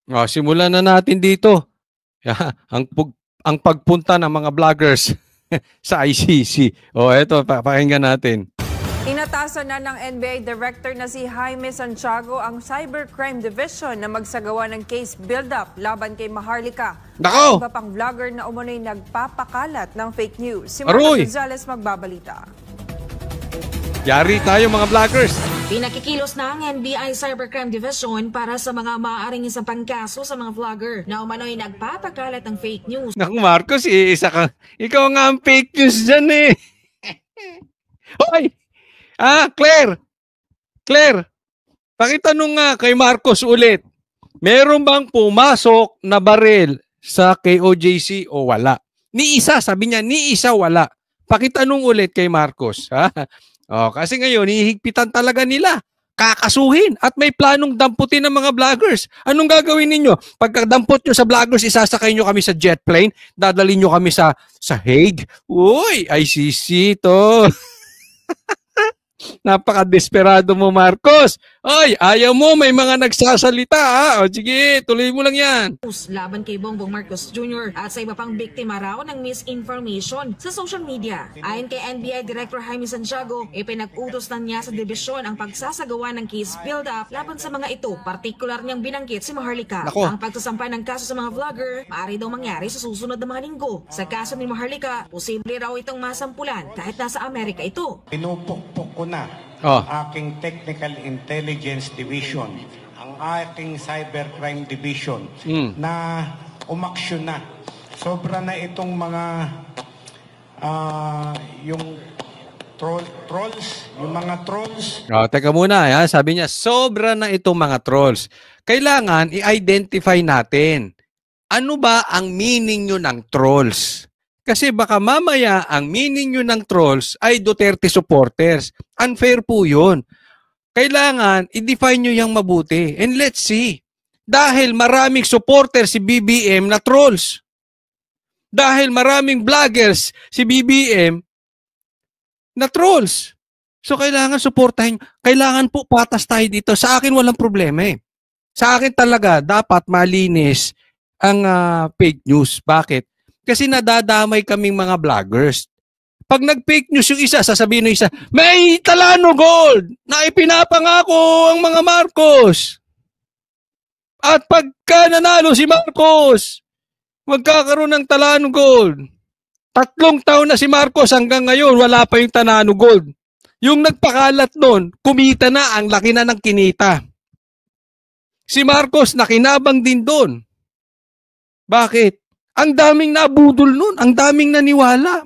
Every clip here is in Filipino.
Simulan na natin dito. Ang pagpunta ng mga vloggers sa ICC. Eto, pakinggan natin. Inatasan na ng NBA Director na si Jaime Santiago ang Cybercrime Division na magsagawa ng case build-up laban kay Maharlika. Nako! Iba pang vlogger na umunoy nagpapakalat ng fake news. Si Marcos Gonzalez magbabalita. Yari tayo mga vloggers. Pinakikilos na ang NBI Cybercrime Division para sa mga maaaring isang pangkaso sa mga vlogger na umano'y nagpapakalat ng fake news. Naku Marcos, ikaw nga ang fake news dyan eh. Hoy! Claire, pakitanong nga kay Marcos ulit. Meron bang pumasok na baril sa KOJC o wala? Ni isa, sabi niya, ni isa wala. Pakitanong ulit kay Marcos. Ha? Kasi ngayon, hihigpitan talaga nila. Kakasuhin at may planong damputin ng mga vloggers. Anong gagawin ninyo? Pagkadampot nyo sa vloggers, isasakay nyo kami sa jet plane, dadalhin nyo kami sa Hague. Uy, ICC to. Napaka-desperado mo, Marcos. Oy, ayaw mo, may mga nagsasalita, ha? Sige, tuloy mo lang yan. Laban kay Bongbong Marcos Jr. at sa iba pang biktima raw ng misinformation sa social media. Ayon kay NBI Director Jaime Santiago, ipinag-utos na niya sa dibisyon ang pagsasagawa ng case build-up laban sa mga ito. Partikular niyang binanggit si Maharlika. Nako. Ang pagsasampa ng kaso sa mga vlogger, maaari daw mangyari sa susunod na mga linggo. Sa kaso ni Maharlika, posible raw itong masampulan kahit nasa Amerika ito. Pinupukpok ko na aking Technical Intelligence Division, ang aking Cybercrime Division na umaksyon na. Sobra na itong mga yung trolls, yung mga trolls. Teka muna, ha? Sabi niya, sobra na itong mga trolls. Kailangan i-identify natin. Ano ba ang meaning nyo ng trolls? Kasi baka mamaya ang meaning nyo ng trolls ay Duterte supporters. Unfair po yun. Kailangan i-define nyo yung mabuti. And let's see. Dahil maraming supporters si BBM na trolls. Dahil maraming vloggers si BBM na trolls. So kailangan supportahin. Kailangan po patas tayo dito. Sa akin walang problema eh. Sa akin talaga dapat malinis ang fake news. Bakit? Kasi nadadamay kaming mga vloggers. Pag nag-fake news yung isa, sasabihin ng isa, may Talano Gold na ipinapangako ang mga Marcos. At pagka nanalo si Marcos, magkakaroon ng Talano Gold. 3 taon na si Marcos hanggang ngayon, wala pa yung Talano Gold. Yung nagpakalat doon, kumita na, ang laki na ng kinita. Si Marcos nakinabang din doon. Bakit? Ang daming nabudol nun, ang daming naniwala.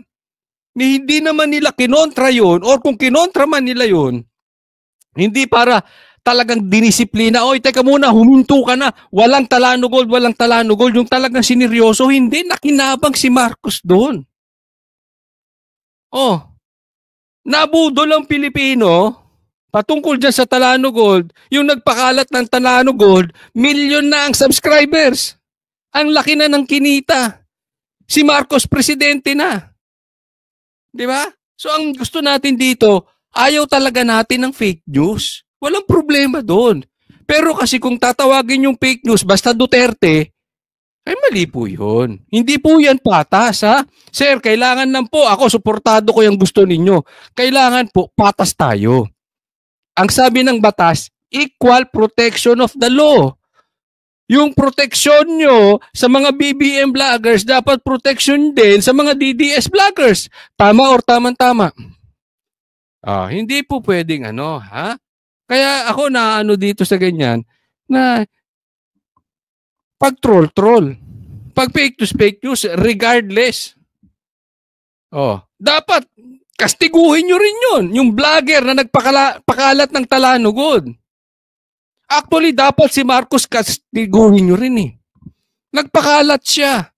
Hindi naman nila kinontra yun, or kung kinontra man nila yun, hindi para talagang dinisiplina, oy, teka muna, huminto ka na, walang Talano Gold, yung talagang sineryoso, hindi, nakinabang si Marcos doon. Nabudol ang Pilipino, patungkol dyan sa Talano Gold, yung nagpakalat ng Talano Gold, milyon na ang subscribers. Ang laki na ng kinita. Si Marcos presidente na. Di ba? So ang gusto natin dito, ayaw talaga natin ng fake news. Walang problema doon. Pero kasi kung tatawagin yung fake news basta Duterte, ay mali po yun. Hindi po yan patas, ha? Sir, kailangan lang po, ako suportado ko yung gusto ninyo. Kailangan po, patas tayo. Ang sabi ng batas, equal protection of the law. Yung protection nyo sa mga BBM vloggers, dapat protection din sa mga DDS vloggers. Tama or tamang-tama? Hindi po pwedeng ha? Kaya ako na dito sa ganyan, na pag troll, pag fake news, regardless. Dapat kastiguhin nyo rin yun. Yung vlogger na nagpakalat ng Talano Gold. Actually, dapat si Marcos kastiguhin nyo rin eh. Nagpakalat siya.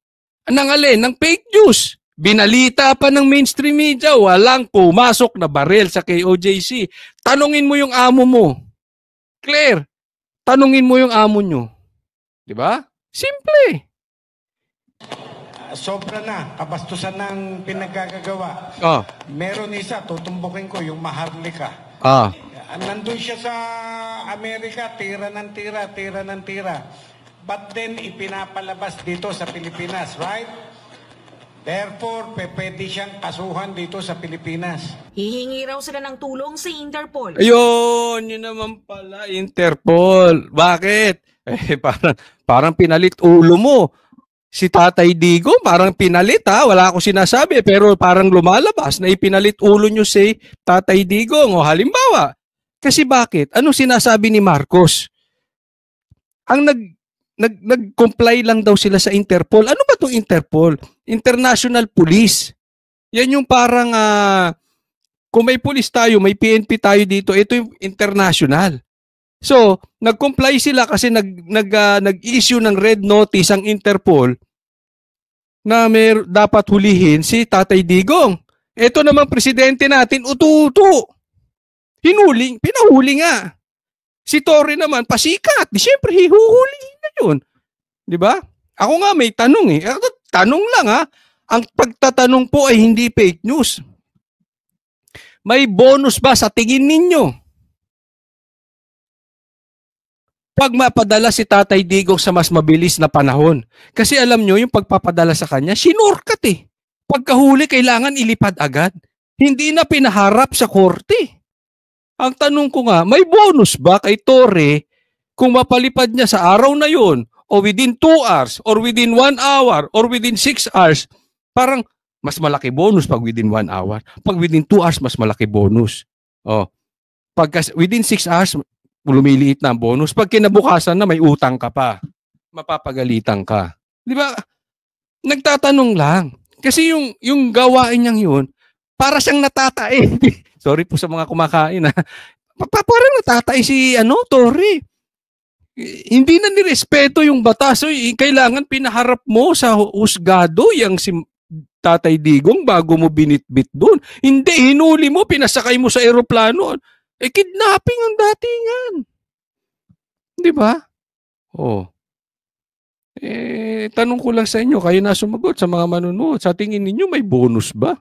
Ng fake news. Binalita pa ng mainstream media, walang pumasok na baril sa KOJC. Tanungin mo yung amo mo. Claire, tanungin mo yung amo nyo. Diba? Simple. Sobra na, kabastusan ng pinagkagagawa. Meron isa, tutumbukin ko, yung Maharlika. Nandun siya sa Amerika, tira ng tira. but then ipinapalabas dito sa Pilipinas, right? Therefore, pwede siyang kasuhan dito sa Pilipinas. Hihingi raw sila ng tulong sa Interpol. Ayun, yun naman pala, Interpol. Bakit? Parang pinalit ulo mo. Si Tatay Digo, parang pinalit ha. Wala akong sinasabi, pero parang lumalabas na ipinalit ulo nyo si Tatay Digo. O halimbawa, kasi bakit? Anong sinasabi ni Marcos? Ang nag-comply lang daw sila sa Interpol. Ano ba itong Interpol? International Police. Yan yung parang, kung may police tayo, may PNP tayo dito, ito yung international. So, nag-comply sila kasi nag-issue ng red notice ang Interpol na dapat hulihin si Tatay Digong. Ito naman presidente natin, utu-utu. Pinahuli nga. Si Torre naman, pasikat. Di syempre, hihuhulihin na yun. Di ba? Ako nga may tanong eh. Tanong lang ha. Ang pagtatanong po ay hindi fake news. May bonus ba sa tingin ninyo? Pag mapadala si Tatay Digong sa mas mabilis na panahon. Kasi alam nyo, yung pagpapadala sa kanya, sinurkat eh. Pagkahuli, kailangan ilipad agad. Hindi na pinaharap sa korte. Ang tanong ko nga, may bonus ba kay Torre kung mapalipad niya sa araw na yun o within 2 hours or within 1 hour or within 6 hours? Parang mas malaki bonus pag within 1 hour. Pag within 2 hours, mas malaki bonus. Pag within 6 hours, lumiliit na ang bonus. Pag kinabukasan na, may utang ka pa. Mapapagalitan ka. Di ba? Nagtatanong lang. Kasi yung gawain niyang yun, para siyang natatae. Sorry po sa mga kumakain. Parang natatae si Torre. Hindi na nirespeto yung batas. So, kailangan pinaharap mo sa husgado yung si Tatay Digong bago mo binitbit doon. Hindi, hinuli mo, pinasakay mo sa eroplano. Kidnapping ang datingan. Di ba? Tanong ko lang sa inyo, kayo na sumagot sa mga manunood. Sa tingin ninyo, may bonus ba?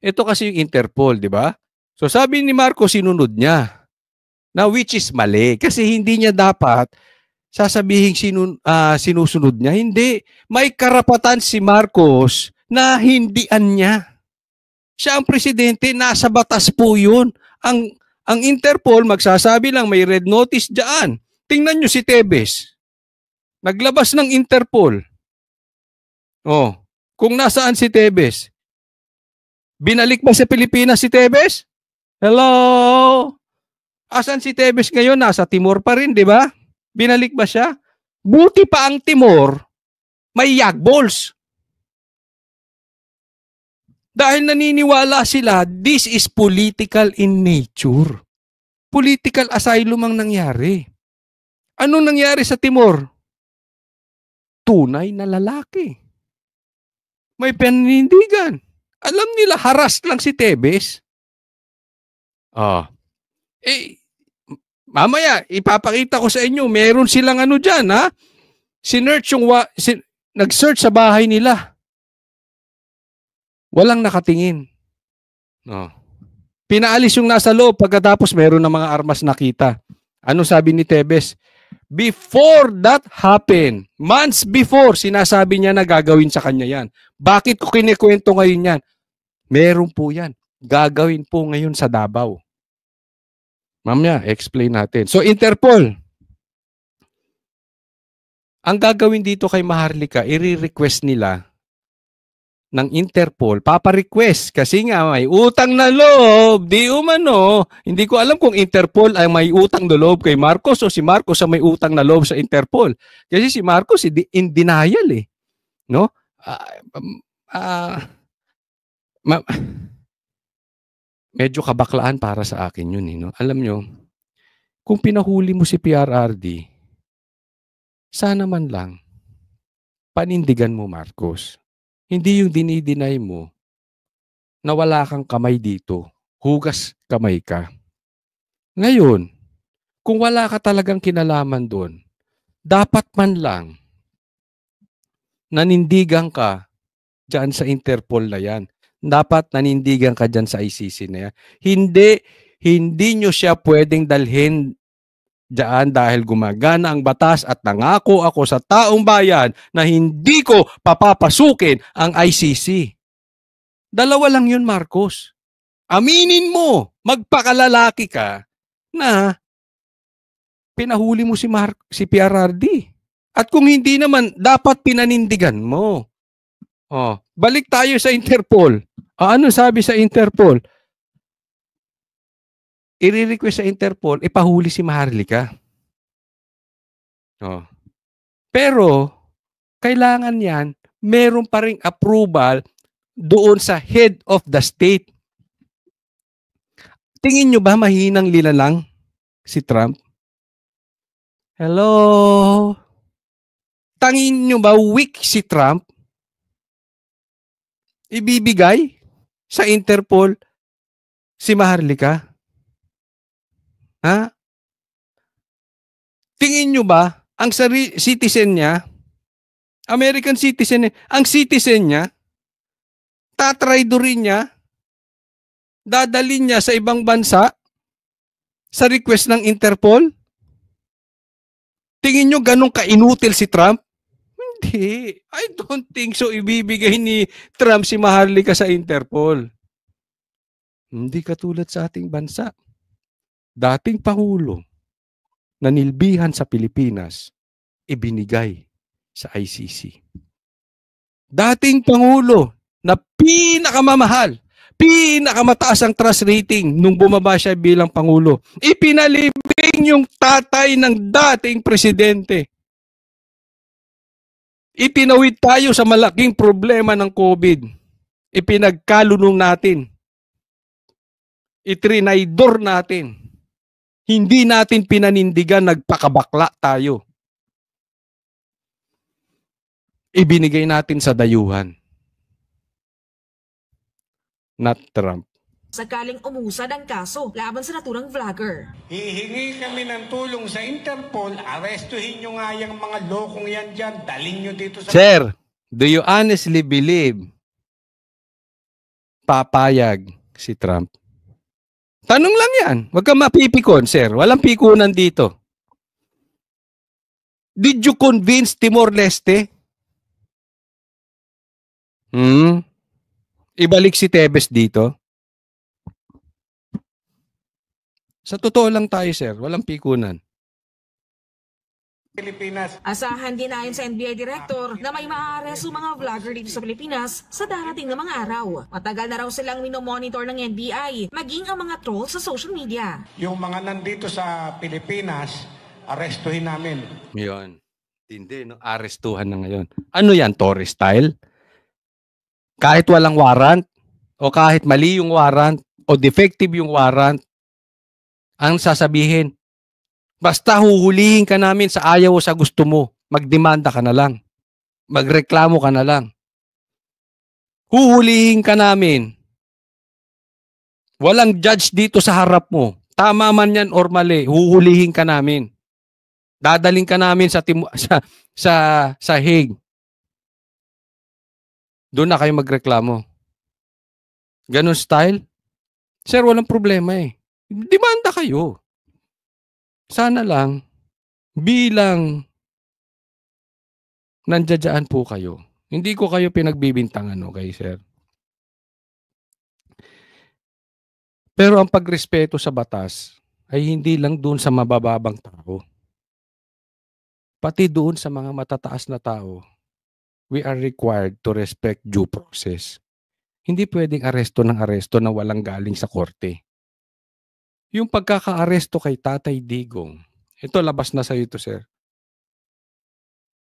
Ito kasi yung Interpol, di ba? So sabi ni Marcos, sinunod niya. Na which is mali. Kasi hindi niya dapat sasabihin sinusunod niya. Hindi. May karapatan si Marcos na hindian niya. Siya ang presidente, nasa batas po yun. Ang Interpol, magsasabi lang may red notice dyan. Tingnan nyo si Tebes. Naglabas ng Interpol. Kung nasaan si Tebes. Binalik ba sa Pilipinas si Tebes? Hello? Asan si Tebes ngayon? Nasa Timor pa rin, di ba? Binalik ba siya? Buti pa ang Timor, may yagballs. Dahil naniniwala sila, this is political in nature. Political asylum ang nangyari. Anong nangyari sa Timor? Tunay na lalaki. May paninindigan. Alam nila, haras lang si Tebes. Mamaya, ipapakita ko sa inyo, meron silang dyan, ha? Nag-search sa bahay nila. Walang nakatingin. Pinaalis yung nasa loob, pagkatapos meron na mga armas nakita. Ano sabi ni Tebes? Before that happened, months before, sinasabi niya na gagawin sa kanya yan. Bakit ko kinikwento ngayon yan? Meron po yan. Gagawin po ngayon sa Davao. Mamaya, explain natin. So, Interpol. Ang gagawin dito kay Maharlika, i-request nila ng Interpol, papa-request kasi nga may utang na loob, di umano. Hindi ko alam kung Interpol ay may utang na loob kay Marcos o si Marcos ay may utang na loob sa Interpol. Kasi si Marcos in denial eh. No? Medyo kabaklaan para sa akin yun. No? Alam nyo, kung pinahuli mo si PRRD, sana man lang, panindigan mo Marcos. Hindi yung dinideny mo na wala kang kamay dito. Hugas kamay ka. Ngayon, kung wala ka talagang kinalaman doon, dapat man lang nanindigan ka dyan sa Interpol na yan. Dapat nanindigan ka dyan sa ICC na yan. Hindi nyo siya pwedeng dalhin diyan dahil gumagana ang batas at nangako ako sa taong bayan na hindi ko papapasukin ang ICC. Dalawa lang yun, Marcos. Aminin mo, magpakalalaki ka na pinahuli mo si PRRD. At kung hindi naman, dapat pinanindigan mo. Oh, balik tayo sa Interpol. Ano sabi sa Interpol? I-request sa Interpol, ipahuli si Maharlika. Oh. Pero, kailangan yan, meron pa ring approval doon sa head of the state. Tingin nyo ba mahinang lilalang si Trump? Hello? Tingin nyo ba weak si Trump? Ibibigay sa Interpol si Maharlika? Ha? Tingin nyo ba ang citizen niya, American citizen, ang citizen niya, tatraydorin niya, dadalhin niya sa ibang bansa sa request ng Interpol? Tingin nyo ganun ka-inutil si Trump? Hindi. I don't think so ibibigay ni Trump si Maharlika sa Interpol. Hindi katulad sa ating bansa. Dating Pangulo na nilbihan sa Pilipinas, ibinigay sa ICC. Dating Pangulo na pinakamamahal, pinakamataas ang trust rating nung bumaba siya bilang Pangulo, ipinalibing yung tatay ng dating presidente. Itinawid tayo sa malaking problema ng COVID. Ipinagkalunong natin. Itrinaydor natin. Hindi natin pinanindigan, nagpakabakla tayo. Ibinigay natin sa dayuhan. Not Trump. Sakaling umusad ang kaso laban sa naturang vlogger. Hihingi kami ng tulong sa Interpol, arestuhin nyo nga yung mga lokong yan dyan, daling nyo dito sa... Sir, do you honestly believe papayag si Trump? Tanong lang yan. Huwag kang mapipikon, sir. Walang pikunan dito. Did you convince Timor-Leste? Ibalik si Tebes dito? Sa totoo lang tayo, sir. Walang pikunan. Pilipinas. Asahan din ayon sa NBI Director na may maaaresto mga vlogger dito sa Pilipinas sa darating na mga araw. Matagal na raw silang minomonitor ng NBI, maging ang mga trolls sa social media. Yung mga nandito sa Pilipinas, arestuhin namin. Yun. Hindi, no? Arestuhan na ngayon. Ano yan? Tourist style? Kahit walang warrant, o kahit mali yung warrant, o defective yung warrant, ang sasabihin, basta huhulihin ka namin sa ayaw o sa gusto mo, magdemanda ka na lang. Magreklamo ka na lang. Huhulihin ka namin. Walang judge dito sa harap mo. Tama man yan or mali, huhulihin ka namin. Dadaling ka namin sa Hague. Doon na kayo magreklamo. Ganun style? Sir, walang problema eh. Demanda kayo. Sana lang, bilang nandiyan po kayo. Hindi ko kayo pinagbibintangan, okay, sir? Pero ang pagrespeto sa batas ay hindi lang doon sa mabababang tao. Pati doon sa mga matataas na tao, we are required to respect due process. Hindi pwedeng aresto ng aresto na walang galing sa korte. Yung pagkaka-aresto kay Tatay Digong, ito labas na sa ito, sir.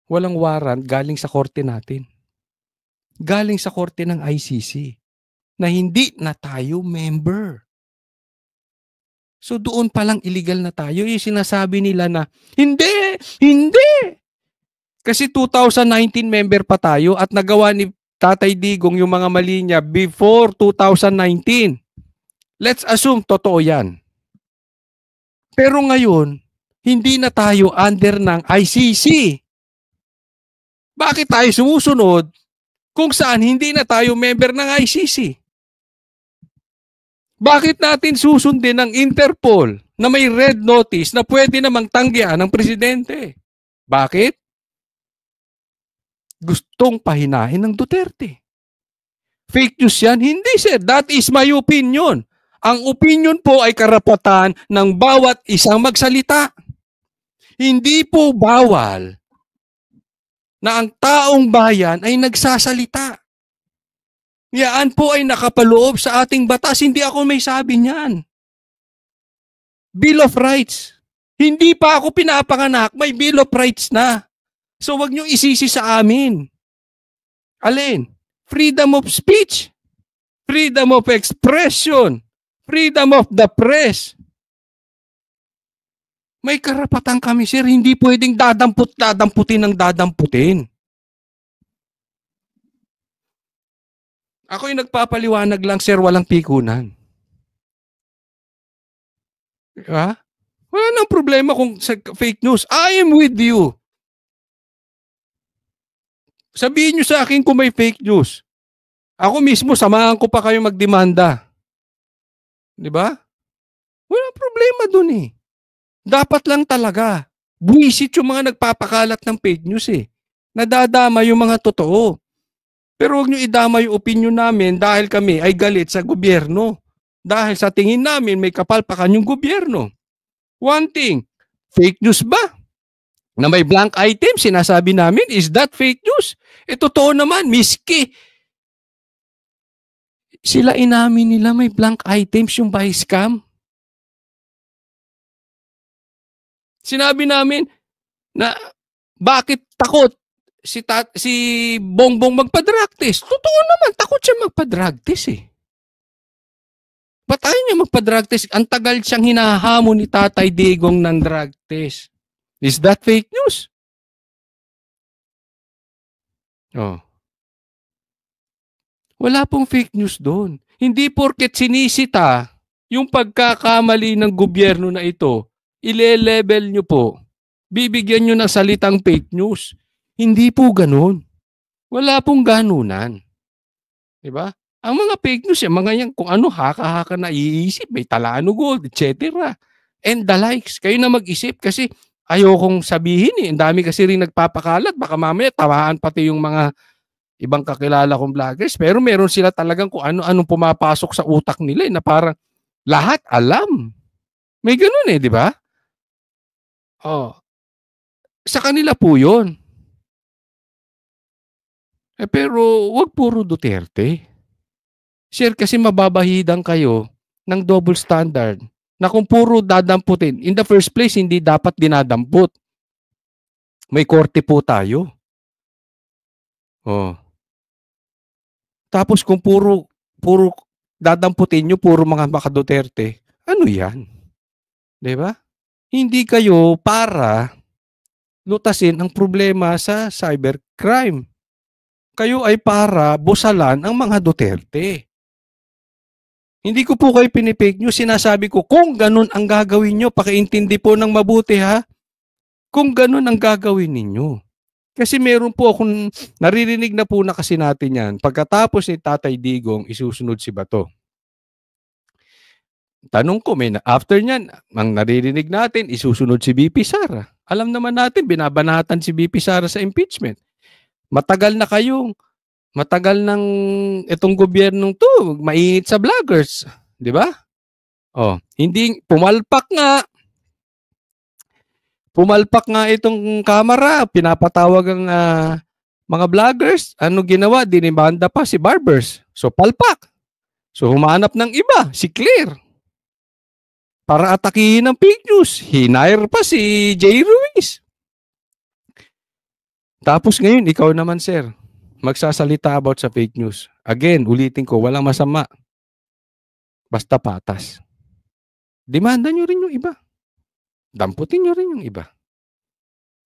Walang warrant galing sa korte natin. Galing sa korte ng ICC na hindi na tayo member. So doon palang illegal na tayo. Yung sinasabi nila na, hindi! Kasi 2019 member pa tayo at nagawa ni Tatay Digong yung mga mali niya before 2019. Let's assume totoo yan. Pero ngayon, hindi na tayo under ng ICC. Bakit tayo sumusunod kung saan hindi na tayo member ng ICC? Bakit natin susundin ng Interpol na may red notice na pwede namang tanggihan ng presidente? Bakit? Gustong pahinahin ng Duterte. Fake news yan? Hindi, sir. That is my opinion. Ang opinion po ay karapatan ng bawat isang magsalita. Hindi po bawal na ang taong bayan ay nagsasalita. Yan po ay nakapaloob sa ating batas. Hindi ako may sabi niyan. Bill of Rights. Hindi pa ako pinapanganak, may Bill of Rights na. So wag niyo isisi sa amin. Alin? Freedom of speech, freedom of expression, freedom of the press. May karapatan kami, sir. Hindi pwedeng dadamputin ng dadamputin. Ako'y nagpapaliwanag lang, sir, walang pikunan. Ha? Wala nang problema kung sa fake news. I am with you. Sabihin nyo sa akin kung may fake news. Ako mismo, samahan ko pa kayo magdemanda. Di ba? Walang problema dun eh. Dapat lang talaga. Buwisit yung mga nagpapakalat ng fake news eh. Nadadama yung mga totoo. Pero huwag nyo idama yung opinion namin dahil kami ay galit sa gobyerno. Dahil sa tingin namin may kapalpakan yung gobyerno. One thing, fake news ba? Na may blank item, sinasabi namin, is that fake news? Totoo naman, miski. Sila inamin nila may blank items yung by scam. Sinabi namin na bakit takot si Bongbong magpa-drug test. Totoo naman, takot siya magpa-drug test eh. Ba't ayaw niya magpa-drug test? Ang tagal siyang hinahamon ni Tatay Digong ng drug test. Is that fake news? Oh. Wala pong fake news doon. Hindi porket sinisita yung pagkakamali ng gobyerno na ito, ile-level nyo po, bibigyan nyo ng salitang fake news. Hindi po ganun. Wala pong ganunan. Diba? Ang mga fake news, yung mga yan, kung ano, haka-haka na iisip, may Talano Gold, etc. And the likes. Kayo na mag-isip kasi ayokong sabihin eh. Ang dami kasi rin nagpapakalat. Baka mamaya tawaan pati yung mga ibang kakilala kong vloggers. Pero meron sila talagang kung ano-anong pumapasok sa utak nila eh, na parang lahat alam. May ganun eh, di ba? Oh. Sa kanila po yun. Pero wag puro Duterte. Sir, kasi mababahidan kayo ng double standard na kung puro dadamputin. In the first place, hindi dapat dinadamput. May korte po tayo. Oh. Tapos kung puro dadamputin nyo, puro mga maka-Duterte, ano yan? Diba? Hindi kayo para lutasin ang problema sa cybercrime. Kayo ay para busalan ang mga Duterte. Hindi ko po kayo pinipake nyo. Sinasabi ko, kung ganun ang gagawin nyo, pakiintindi po ng mabuti ha. Kung ganun ang gagawin ninyo. Kasi meron po akong, naririnig na po na kasi natin yan. Pagkatapos ni Tatay Digong, isusunod si Bato. Tanong ko, after nyan, ang naririnig natin, isusunod si BP Sara. Alam naman natin, binabanatan si BP Sara sa impeachment. Matagal ng itong gobyernong to, mainit sa vloggers. Di ba? Oh, hindi, pumalpak nga itong kamera, pinapatawag ang mga vloggers. Ano ginawa? Dinimanda pa si Barbers. So, palpak. So, humanap ng iba, si Claire. Para atakihin ng fake news. Hinire pa si Jay Ruiz. Tapos ngayon, ikaw naman, sir, magsasalita about sa fake news. Again, ulitin ko, walang masama. Basta patas. Demanda nyo rin yung iba. Damputin nyo rin yung iba.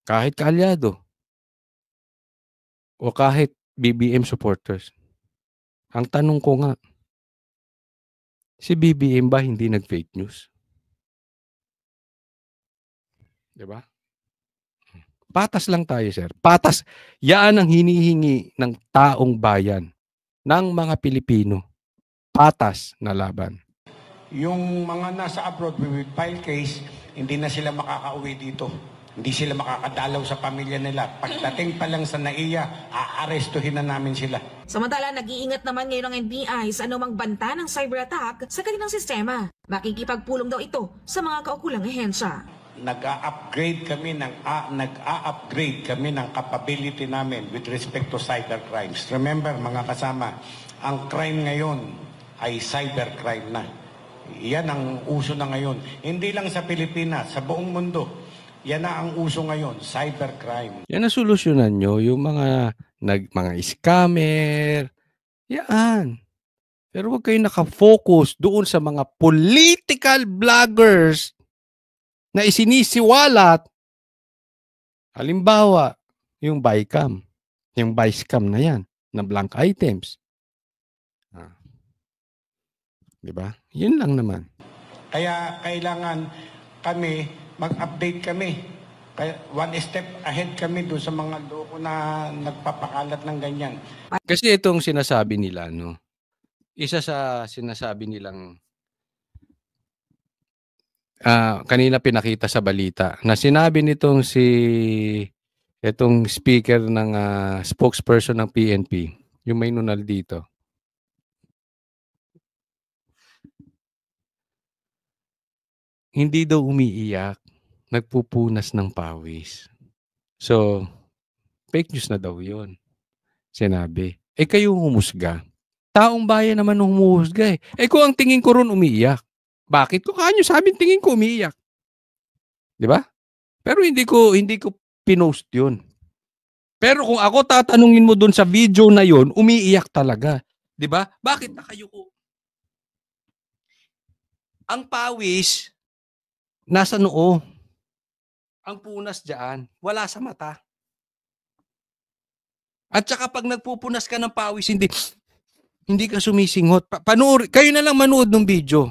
Kahit kaalyado. O kahit BBM supporters. Ang tanong ko nga, si BBM ba hindi nag-fake news? Diba? Patas lang tayo, sir. Patas. Yan ang hinihingi ng taong bayan, ng mga Pilipino. Patas na laban. yung mga nasa abroad, we will file case, hindi na sila makakauwi dito. Hindi sila makakadalaw sa pamilya nila. Pagdating pa lang sa NAIA, aarestuhin na namin sila. Samantala, nag-iingat naman ngayon ang NBI sa anumang banta ng cyber attack sa kanilang sistema. Makikipagpulong daw ito sa mga kaukulang ehensya. Nag-a-upgrade kami ng capability namin with respect to cyber crimes. Remember, mga kasama, ang crime ngayon ay cyber crime na. Yan ang uso na ngayon. Hindi lang sa Pilipinas, sa buong mundo. Yan na ang uso ngayon, cybercrime. Yan ang solusyonan nyo, yung mga scammer. Yan. Pero huwag kayo nakafocus doon sa mga political bloggers na isinisiwalat. Halimbawa, yung Bicam. Yung Bicam na yan, na blank items. Diba? Yun lang naman. Kaya kailangan kami mag-update kami. Kaya one step ahead kami doon sa mga loko na nagpapakalat ng ganyan. Kasi itong sinasabi nila, no? Isa sa sinasabi nilang kanina pinakita sa balita na sinabi nitong itong speaker ng spokesperson ng PNP, yung may nunal dito. Hindi daw umiiyak, nagpupunas ng pawis. So, fake news na daw yun. Sinabi. Kayo humusga. Taong bayan naman humuhusga eh. Kung ang tingin ko ron umiiyak. Bakit ko kanyo sabi tingin ko umiiyak? Di ba? Pero hindi ko pinost yun. Pero kung ako tatanungin mo dun sa video na yun, umiiyak talaga. Di ba? Bakit nakayuko? Ang pawis nasa noo. Ang punas diyan, wala sa mata. At saka pag nagpupunas ka ng pawis, hindi ka sumisinghot. Kayo na lang manood ng video.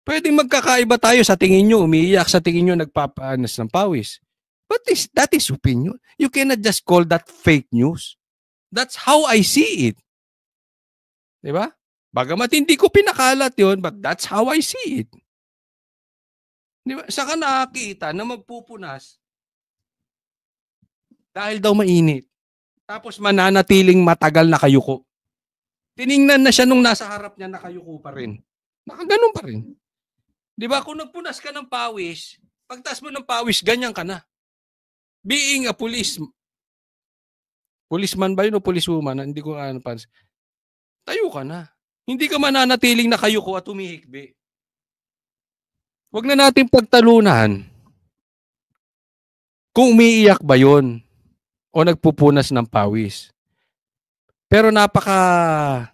Pwedeng magkakaiba tayo sa tingin nyo, umiiyak sa tingin nyo, nagpapanas ng pawis. But that is opinion. You cannot just call that fake news. That's how I see it. Diba? Bagamat hindi ko pinakalat yon, but that's how I see it. Diba? Saka nakakita na magpupunas dahil daw mainit. Tapos mananatiling matagal na kayuko. Tiningnan na siya nung nasa harap niya nakayuko pa rin. Nakaganon pa rin. Diba? Kung nagpunas ka ng pawis, pagtas mo ng pawis, ganyan ka na. Being a policeman ba yun o policewoman? Hindi ko pansin. Tayo ka na. Hindi ka mananatiling nakayuko at umihikbi. Huwag na natin pagtalunan kung umiiyak ba yun o nagpupunas ng pawis. Pero napaka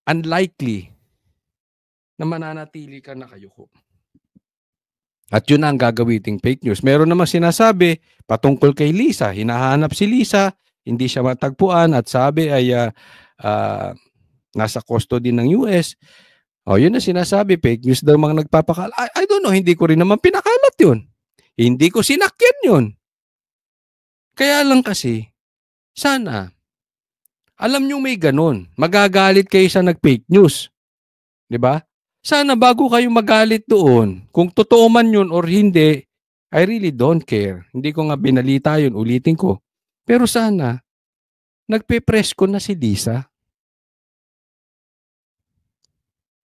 unlikely na mananatili ka nakayuko. At yun ang gagawiting fake news. Meron namang sinasabi patungkol kay Lisa. Hinahanap si Lisa, hindi siya matagpuan at sabi ay nasa custody ng US. Yun na sinasabi, fake news daw mga nagpapakalat. I don't know, hindi ko rin naman pinakalat yun. Hindi ko sinakyan yun. Kaya lang kasi, sana, alam nyo may ganun. Magagalit kayo sa nag-fake news. Diba? Sana bago kayo magalit doon, kung totoo man yun or hindi, I really don't care. Hindi ko nga binalita yun, ulitin ko. Pero sana, nagpe-press ko na si Lisa.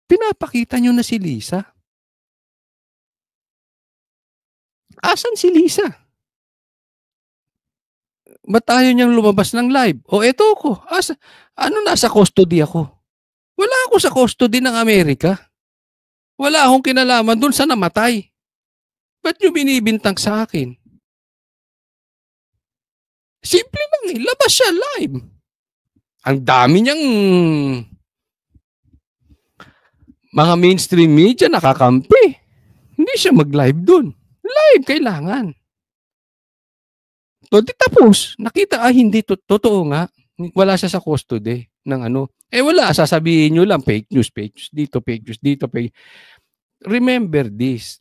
Pinapakita nyo na si Lisa. Asan si Lisa? Ba't ayaw niyang lumabas ng live? Eto ko. Nasa custody ako? Wala ako sa custody ng Amerika. Wala akong kinalaman dun sa namatay. Ba't nyo binibintang sa akin? Simple lang labas siya live. Ang dami niyang mga mainstream media nakakampi. Hindi siya mag-live dun. Live kailangan. Tapos, nakita hindi totoo nga. Wala siya sa custody ng wala, sasabihin nyo lang fake news dito, fake news dito, fake. Remember this.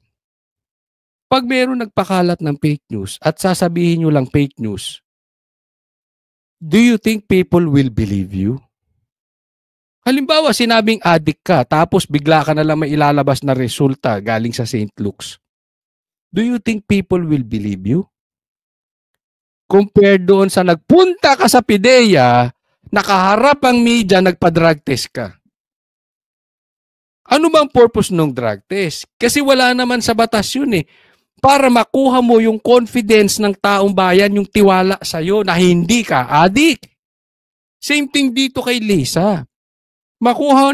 Pag meron nagpakalat ng fake news at sasabihin nyo lang fake news, do you think people will believe you? Halimbawa, sinabing addict ka, tapos bigla ka na lang may ilalabas na resulta galing sa St. Luke's. Do you think people will believe you? Compared doon sa nagpunta ka sa PIDEA, nakaharap ang media, nagpa-drug test ka. Ano bang purpose ng drug test? Kasi wala naman sa batas yun eh. Para makuha mo yung confidence ng taong bayan, yung tiwala sa'yo na hindi ka addict. Same thing dito kay Lisa. Makuha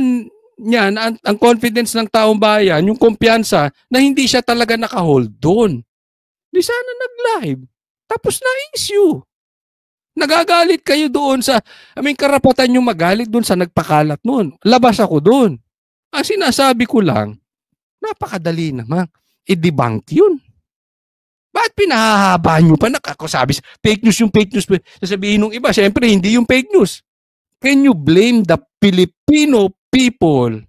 niyan ang confidence ng taong bayan, yung kumpiyansa na hindi siya talaga nakahold doon. Di sana nag-live. Tapos na issue. Nagagalit kayo doon sa, karapatan nyo magalit doon sa nagpakalat noon. Labas ako doon. Ang sinasabi ko lang, napakadali naman. I-debunk yun. Ba't pinahahaba nyo pa? Sabi, fake news yung fake news. Sasabihin ng iba, siyempre hindi yung fake news. Can you blame the Filipino people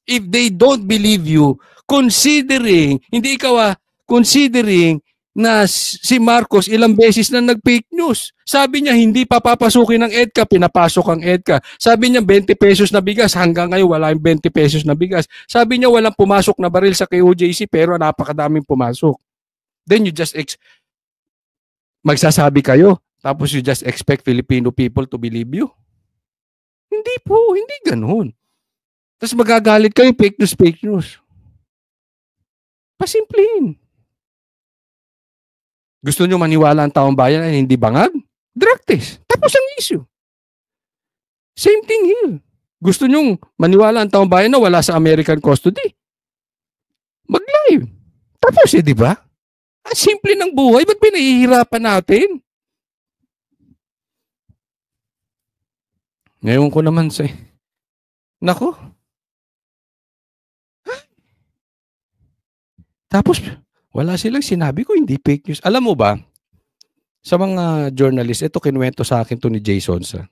if they don't believe you, considering, hindi ikaw considering na si Marcos ilang beses na nag-fake news. Sabi niya hindi pa papasukin ng EDCA, pinapasok ang EDCA. Sabi niya 20 pesos na bigas, hanggang ngayon wala yung 20 pesos na bigas. Sabi niya walang pumasok na baril sa KOJC pero napakadaming pumasok. Then you just magsasabi kayo, tapos you just expect Filipino people to believe you? Hindi po, hindi ganun. Tapos magagalit kayo, fake news. Pasimplihin. Gusto nyo maniwala ang taong bayan ay hindi bangag? Drug test. Tapos ang issue. Same thing here. Gusto nyo maniwala ang taong bayan na wala sa American custody? Mag-live. Tapos di ba? Ang simple ng buhay. Ba't pinahihirapan natin? Ngayon ko naman sa... Nako. Tapos... wala silang sinabi ko, hindi fake news. Alam mo ba, sa mga journalist, ito kinuwento sa akin to ni Jason sa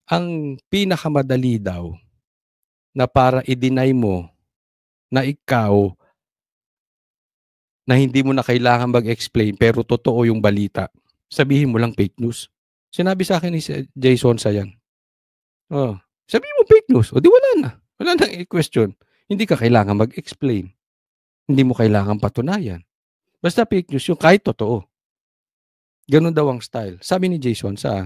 ang pinakamadali daw na para i-deny mo na ikaw na hindi mo na kailangan mag-explain pero totoo yung balita, sabihin mo lang fake news. Sinabi sa akin ni Jason sa yan. Oh, sabihin mo fake news. O di wala na. Wala nang i-question. Hindi ka kailangan mag-explain. Hindi mo kailangan patunayan. Basta fake news yung kahit totoo. Ganun daw ang style. Sabi ni Jason sa